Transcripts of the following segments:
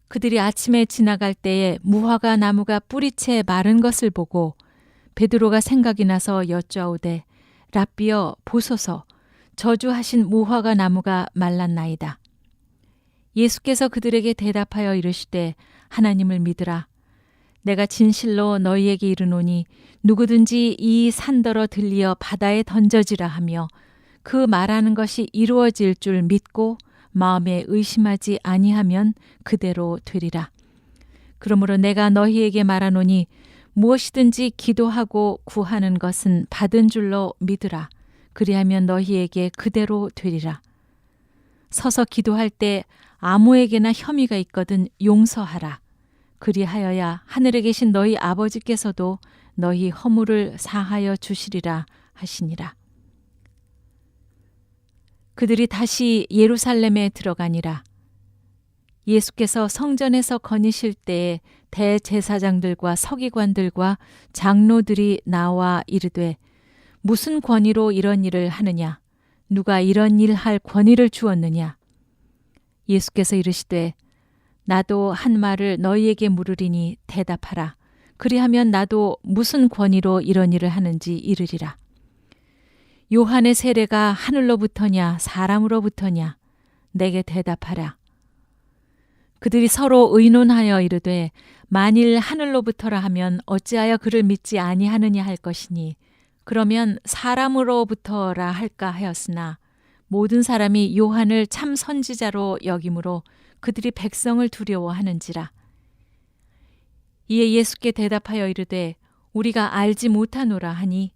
그들이 아침에 지나갈 때에 무화과 나무가 뿌리채 마른 것을 보고 베드로가 생각이 나서 여쭈어오되 랍비여 보소서 저주하신 무화과 나무가 말랐나이다. 예수께서 그들에게 대답하여 이르시되 하나님을 믿으라. 내가 진실로 너희에게 이르노니 누구든지 이 산더러 들리어 바다에 던져지라 하며 그 말하는 것이 이루어질 줄 믿고 마음에 의심하지 아니하면 그대로 되리라. 그러므로 내가 너희에게 말하노니 무엇이든지 기도하고 구하는 것은 받은 줄로 믿으라. 그리하면 너희에게 그대로 되리라. 서서 기도할 때 아무에게나 혐의가 있거든 용서하라. 그리하여야 하늘에 계신 너희 아버지께서도 너희 허물을 사하여 주시리라 하시니라. 그들이 다시 예루살렘에 들어가니라. 예수께서 성전에서 거니실 때에 대제사장들과 서기관들과 장로들이 나와 이르되 무슨 권위로 이런 일을 하느냐? 누가 이런 일 할 권위를 주었느냐? 예수께서 이르시되 나도 한 말을 너희에게 물으리니 대답하라. 그리하면 나도 무슨 권위로 이런 일을 하는지 이르리라. 요한의 세례가 하늘로부터냐 사람으로부터냐? 내게 대답하라. 그들이 서로 의논하여 이르되 만일 하늘로부터라 하면 어찌하여 그를 믿지 아니하느냐 할 것이니 그러면 사람으로부터라 할까 하였으나 모든 사람이 요한을 참 선지자로 여김으로 그들이 백성을 두려워하는지라. 이에 예수께 대답하여 이르되 우리가 알지 못하노라 하니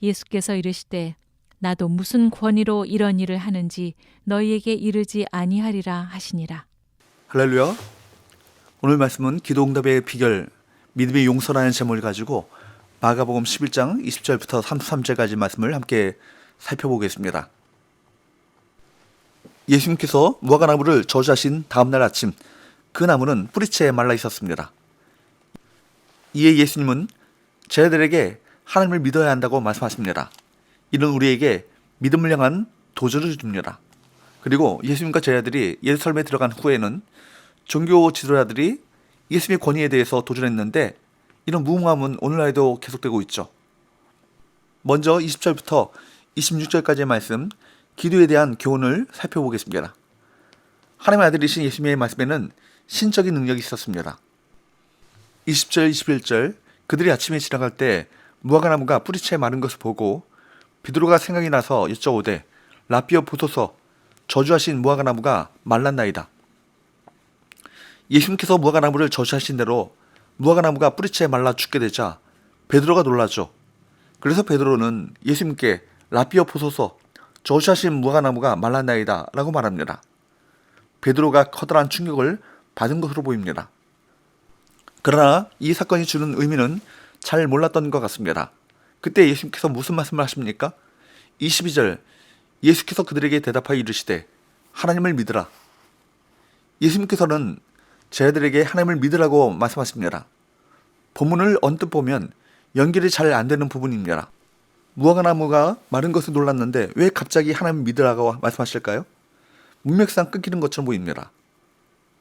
예수께서 이르시되 나도 무슨 권위로 이런 일을 하는지 너희에게 이르지 아니하리라 하시니라. 할렐루야. 오늘 말씀은 기도응답의 비결, 믿음의 용서라는 제목을 가지고 마가복음 11장 20절부터 33절까지 말씀을 함께 살펴보겠습니다. 예수님께서 무화과 나무를 저주하신 다음날 아침, 그 나무는 뿌리채 말라 있었습니다. 이에 예수님은 제자들에게 하나님을 믿어야 한다고 말씀하십니다. 이는 우리에게 믿음을 향한 도전을 줍니다. 그리고 예수님과 제자들이 예루살렘에 들어간 후에는 종교 지도자들이 예수님의 권위에 대해서 도전했는데 이런 무모함은 오늘날에도 계속되고 있죠. 먼저 20절부터 26절까지의 말씀, 기도에 대한 교훈을 살펴보겠습니다. 하나님의 아들이신 예수님의 말씀에는 신적인 능력이 있었습니다. 20절, 21절, 그들이 아침에 지나갈 때 무화과 나무가 뿌리채 마른 것을 보고 베드로가 생각이 나서 여쭤오되 랍비여 보소서 저주하신 무화과 나무가 말랐나이다. 예수님께서 무화과 나무를 저주하신 대로 무화과 나무가 뿌리채 말라 죽게 되자 베드로가 놀라죠. 그래서 베드로는 예수님께 랍비여 보소서 저주하신 무화과 나무가 말랐나이다 라고 말합니다. 베드로가 커다란 충격을 받은 것으로 보입니다. 그러나 이 사건이 주는 의미는 잘 몰랐던 것 같습니다. 그때 예수님께서 무슨 말씀을 하십니까? 22절, 예수께서 그들에게 대답하여 이르시되 하나님을 믿으라. 예수님께서는 제자들에게 하나님을 믿으라고 말씀하십니다. 본문을 언뜻 보면 연결이 잘 안 되는 부분입니다. 무화과 나무가 마른 것을 놀랐는데 왜 갑자기 하나님을 믿으라고 말씀하실까요? 문맥상 끊기는 것처럼 보입니다.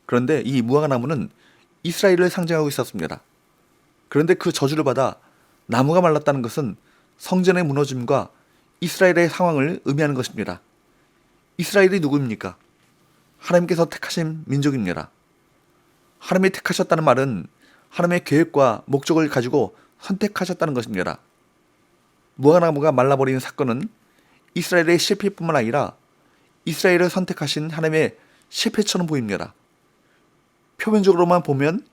그런데 이 무화과 나무는 이스라엘을 상징하고 있었습니다. 그런데 그 저주를 받아 나무가 말랐다는 것은 성전의 무너짐과 이스라엘의 상황을 의미하는 것입니다. 이스라엘이 누구입니까? 하나님께서 택하신 민족입니다. 하나님이 택하셨다는 말은 하나님의 계획과 목적을 가지고 선택하셨다는 것입니다. 무화과 나무가 말라버리는 사건은 이스라엘의 실패뿐만 아니라 이스라엘을 선택하신 하나님의 실패처럼 보입니다. 표면적으로만 보면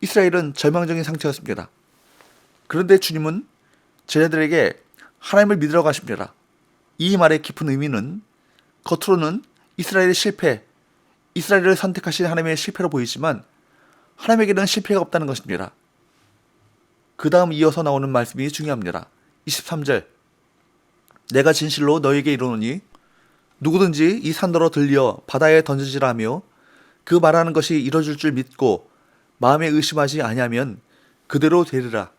이스라엘은 절망적인 상태였습니다. 그런데 주님은 제자들에게 하나님을 믿으라고 하십니다. 이 말의 깊은 의미는 겉으로는 이스라엘의 실패, 이스라엘을 선택하신 하나님의 실패로 보이지만 하나님에게는 실패가 없다는 것입니다. 그 다음 이어서 나오는 말씀이 중요합니다. 23절, 내가 진실로 너에게 이르노니 누구든지 이 산더러 들려 바다에 던지지라 하며 그 말하는 것이 이루어질 줄 믿고 마음에 의심하지 아니하면 그대로 되리라.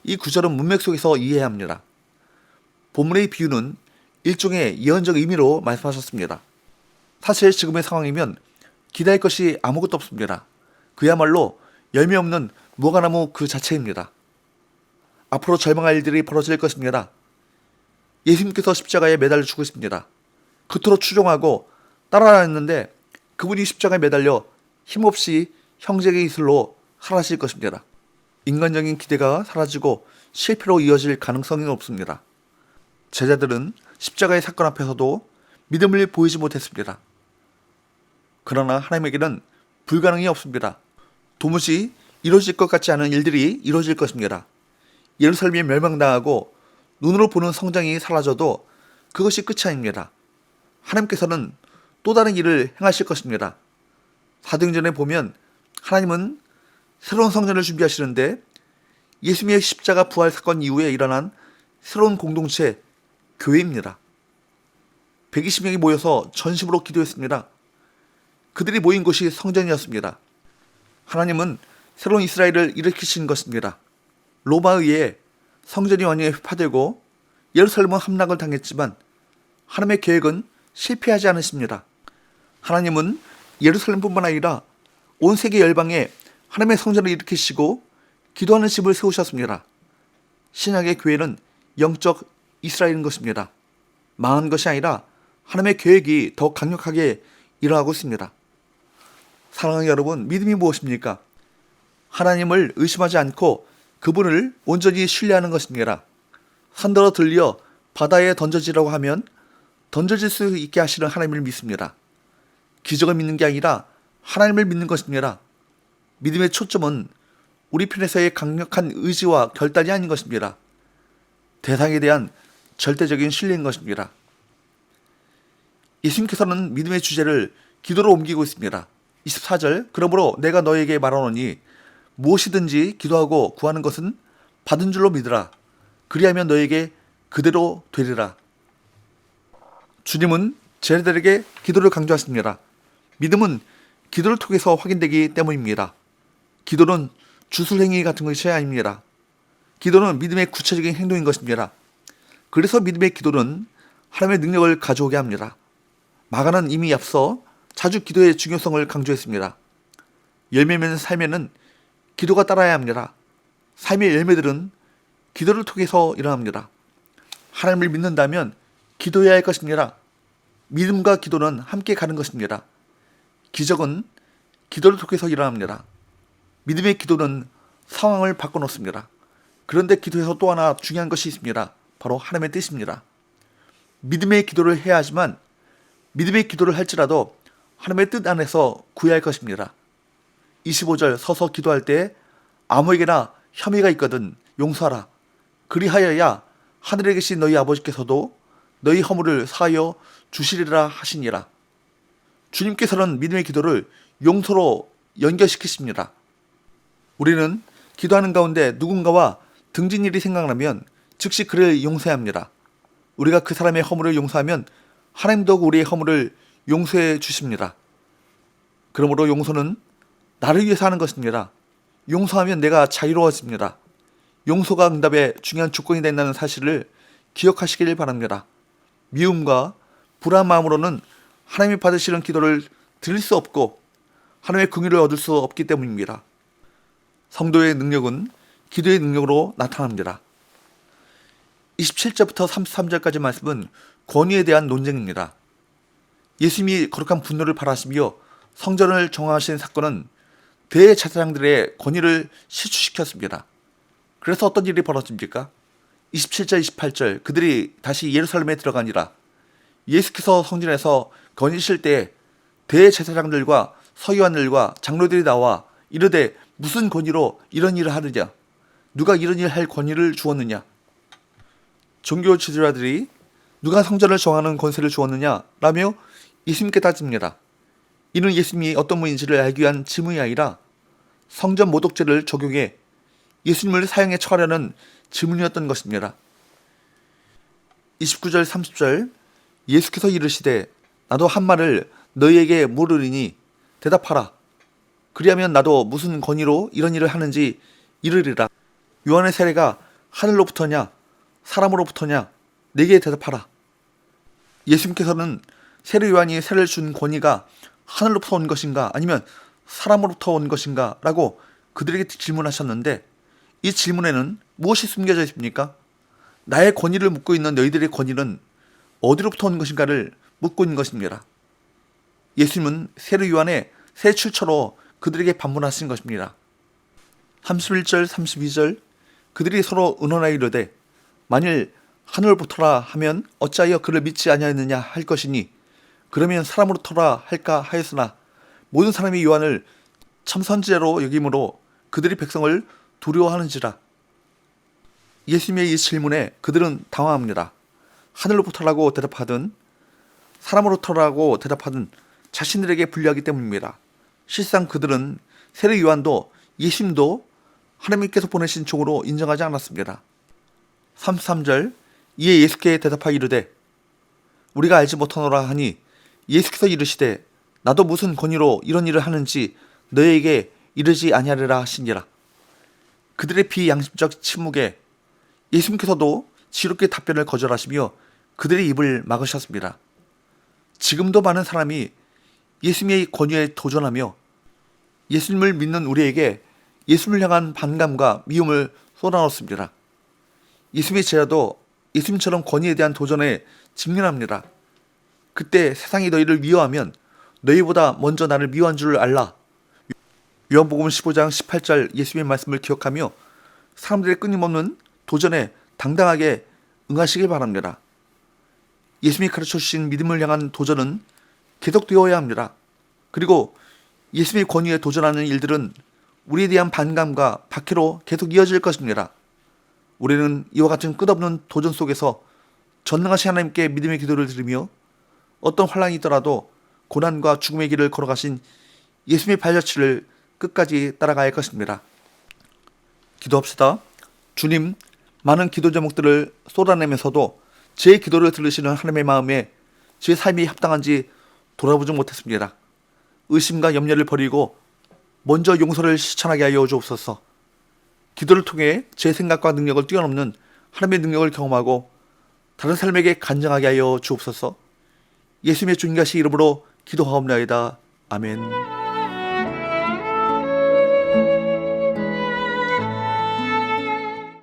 이 구절은 문맥 속에서 이해해야 합니다. 본문의 비유는 일종의 예언적 의미로 말씀하셨습니다. 사실 지금의 상황이면 기대할 것이 아무것도 없습니다. 그야말로 열매 없는 무화과나무 그 자체입니다. 앞으로 절망할 일들이 벌어질 것입니다. 예수님께서 십자가에 매달려 죽으십니다. 그토록 추종하고 따라다녔는데 그분이 십자가에 매달려 힘없이 형제의 이슬로 사라질 것입니다. 인간적인 기대가 사라지고 실패로 이어질 가능성이 높습니다. 제자들은 십자가의 사건 앞에서도 믿음을 보이지 못했습니다. 그러나 하나님에게는 불가능이 없습니다. 도무지 이루어질 것 같지 않은 일들이 이루어질 것입니다. 예루살렘이 멸망당하고 눈으로 보는 성장이 사라져도 그것이 끝이 아닙니다. 하나님께서는 또 다른 일을 행하실 것입니다. 사도행전에 보면 하나님은 새로운 성전을 준비하시는데 예수님의 십자가 부활 사건 이후에 일어난 새로운 공동체, 교회입니다. 120명이 모여서 전심으로 기도했습니다. 그들이 모인 곳이 성전이었습니다. 하나님은 새로운 이스라엘을 일으키신 것입니다. 로마에 의해 성전이 완전히 훼파되고 예루살렘은 함락을 당했지만 하나님의 계획은 실패하지 않으십니다. 하나님은 예루살렘뿐만 아니라 온 세계 열방에 하나님의 성전을 일으키시고 기도하는 집을 세우셨습니다. 신약의 교회는 영적 이스라엘인 것입니다. 망한 것이 아니라 하나님의 계획이 더 강력하게 일어나고 있습니다. 사랑하는 여러분, 믿음이 무엇입니까? 하나님을 의심하지 않고 그분을 온전히 신뢰하는 것입니다. 산더러 들려 바다에 던져지라고 하면 던져질 수 있게 하시는 하나님을 믿습니다. 기적을 믿는 게 아니라 하나님을 믿는 것입니다. 믿음의 초점은 우리 편에서의 강력한 의지와 결단이 아닌 것입니다. 대상에 대한 절대적인 신뢰인 것입니다. 예수님께서는 믿음의 주제를 기도로 옮기고 있습니다. 24절, 그러므로 내가 너에게 말하노니 무엇이든지 기도하고 구하는 것은 받은 줄로 믿으라. 그리하면 너에게 그대로 되리라. 주님은 제자들에게 기도를 강조하십니다. 믿음은 기도를 통해서 확인되기 때문입니다. 기도는 주술행위 같은 것이 아닙니다. 기도는 믿음의 구체적인 행동인 것입니다. 그래서 믿음의 기도는 하나님의 능력을 가져오게 합니다. 마가는 이미 앞서 자주 기도의 중요성을 강조했습니다. 열매 맺는 삶에는 기도가 따라야 합니다. 삶의 열매들은 기도를 통해서 일어납니다. 하나님을 믿는다면 기도해야 할 것입니다. 믿음과 기도는 함께 가는 것입니다. 기적은 기도를 통해서 일어납니다. 믿음의 기도는 상황을 바꿔놓습니다. 그런데 기도에서 또 하나 중요한 것이 있습니다. 바로 하나님의 뜻입니다. 믿음의 기도를 해야 하지만 믿음의 기도를 할지라도 하나님의 뜻 안에서 구해야 할 것입니다. 25절 서서 기도할 때 아무에게나 혐의가 있거든 용서하라. 그리하여야 하늘에 계신 너희 아버지께서도 너희 허물을 사하여 주시리라 하시니라. 주님께서는 믿음의 기도를 용서로 연결시키십니다. 우리는 기도하는 가운데 누군가와 등진 일이 생각나면 즉시 그를 용서해야 합니다. 우리가 그 사람의 허물을 용서하면 하나님도 우리의 허물을 용서해 주십니다. 그러므로 용서는 나를 위해서 하는 것입니다. 용서하면 내가 자유로워집니다. 용서가 응답의 중요한 조건이 된다는 사실을 기억하시길 바랍니다. 미움과 불안한 마음으로는 하나님이 받으시는 기도를 드릴 수 없고 하나님의 긍휼을 얻을 수 없기 때문입니다. 성도의 능력은 기도의 능력으로 나타납니다. 27절부터 33절까지 말씀은 권위에 대한 논쟁입니다. 예수님이 거룩한 분노를 발하시며 성전을 정화하신 사건은 대제사장들의 권위를 실추시켰습니다. 그래서 어떤 일이 벌어집니까? 27절, 28절 그들이 다시 예루살렘에 들어가니라. 예수께서 성전에서 거니실 때 대제사장들과 서기관들과 장로들이 나와 이르되 무슨 권위로 이런 일을 하느냐? 누가 이런 일을 할 권위를 주었느냐? 종교 지도자들이 누가 성전을 정하는 권세를 주었느냐? 라며 예수님께 따집니다. 이는 예수님이 어떤 분인지를 알기 위한 질문이 아니라 성전 모독죄를 적용해 예수님을 사형에 처하려는 질문이었던 것입니다. 29절 30절 예수께서 이르시되 나도 한 말을 너희에게 물으리니 대답하라. 그리하면 나도 무슨 권위로 이런 일을 하는지 이르리라. 요한의 세례가 하늘로부터냐 사람으로부터냐 내게 대답하라. 예수님께서는 세례 요한이 세례를 준 권위가 하늘로부터 온 것인가 아니면 사람으로부터 온 것인가 라고 그들에게 질문하셨는데, 이 질문에는 무엇이 숨겨져 있습니까? 나의 권위를 묻고 있는 너희들의 권위는 어디로부터 온 것인가를 묻고 있는 것입니다. 예수님은 세례 요한의 새 출처로 그들에게 반문하신 것입니다. 31절 32절 그들이 서로 의논하여 이르되 만일 하늘로부터라 하면 어찌하여 그를 믿지 아니하였느냐 할 것이니 그러면 사람으로부터라 할까 하였으나 모든 사람이 요한을 참 선지자로 여김으로 그들이 백성을 두려워하는지라. 예수님의 이 질문에 그들은 당황합니다. 하늘로부터라고 대답하든 사람으로부터라고 대답하든 자신들에게 불리하기 때문입니다. 실상 그들은 세례 요한도 예수님도 하나님께서 보내신 종으로 인정하지 않았습니다. 33절 이에 예수께 대답하여 이르되 우리가 알지 못하노라 하니 예수께서 이르시되 나도 무슨 권위로 이런 일을 하는지 너희에게 이르지 아니하리라 하시니라. 그들의 비양심적 침묵에 예수님께서도 지롭게 답변을 거절하시며 그들의 입을 막으셨습니다. 지금도 많은 사람이 예수님의 권위에 도전하며 예수님을 믿는 우리에게 예수님을 향한 반감과 미움을 쏟아놓습니다. 예수님의 제자도 예수님처럼 권위에 대한 도전에 직면합니다. 그때 세상이 너희를 미워하면 너희보다 먼저 나를 미워한 줄 알라. 요한복음 15장 18절 예수님의 말씀을 기억하며 사람들의 끊임없는 도전에 당당하게 응하시길 바랍니다. 예수님이 가르쳐 주신 믿음을 향한 도전은 계속되어야 합니다. 그리고 예수님의 권위에 도전하는 일들은 우리에 대한 반감과 박해로 계속 이어질 것입니다. 우리는 이와 같은 끝없는 도전 속에서 전능하신 하나님께 믿음의 기도를 드리며 어떤 환난이 있더라도 고난과 죽음의 길을 걸어가신 예수님의 발자취를 끝까지 따라가야 할 것입니다. 기도합시다. 주님, 많은 기도 제목들을 쏟아내면서도 제 기도를 들으시는 하나님의 마음에 제 삶이 합당한지 돌아보지 못했습니다. 의심과 염려를 버리고 먼저 용서를 실천하게 하여 주옵소서. 기도를 통해 제 생각과 능력을 뛰어넘는 하나님의 능력을 경험하고 다른 삶에게 간증하게 하여 주옵소서. 예수님의 주님과 시 이름으로 기도하옵나이다. 아멘.